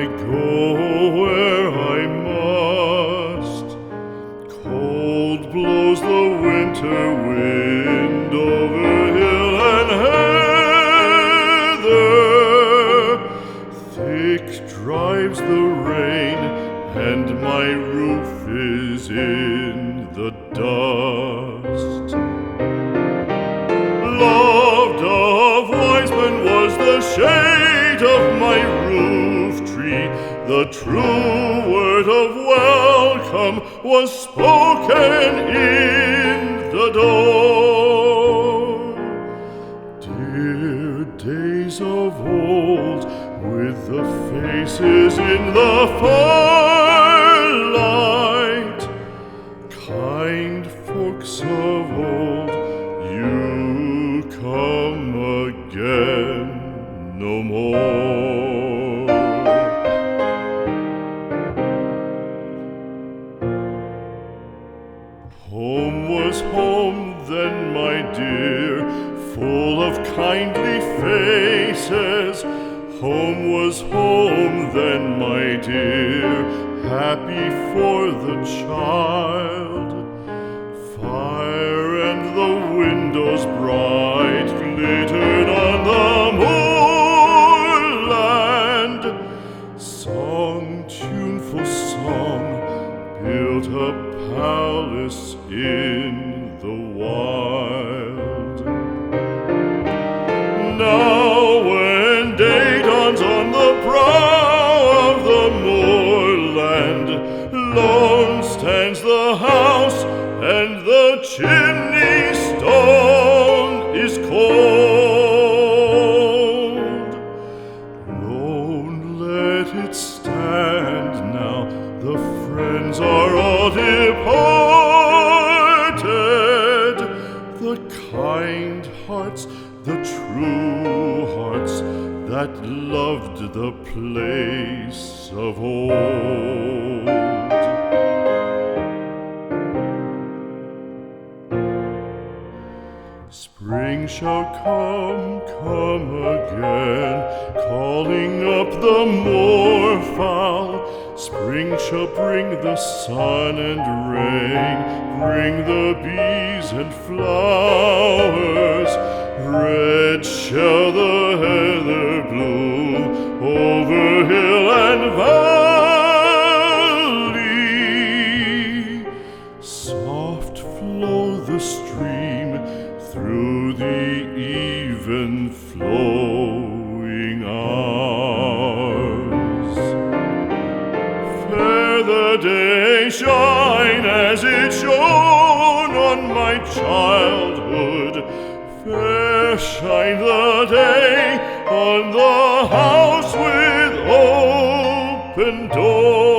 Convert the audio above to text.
go where I must. Cold blows the winter wind over hill and heather. Thick drives the rain, and my roof is in the dust. Loved of wise men was the shade of my roof tree. The true word of welcome was spoken in the door. Dear days of old, with the faces in the firelight, kind folks of old, you come again no more. Home was home then, my dear, full of kindly faces. Home was home then, my dear, happy for the child. Fire and the windows bright glittered on the moorland. Song, tuneful song, built a palace in the wild. Now when day dawns on the brow of the moorland, lone stands the house and the chimney stone is cold. Lone let it stand now, the friends are all departed. The kind hearts, the true hearts that loved the place of old. Spring shall come again, calling up the moorfowl. Spring shall bring the sun and rain, bring the bees and flowers. Red shall the heather bloom over hill and valley. Soft flow the stream through the even flowing hours. Fair the day shine as it shone on my childhood. Fair shine the day on the house with open door.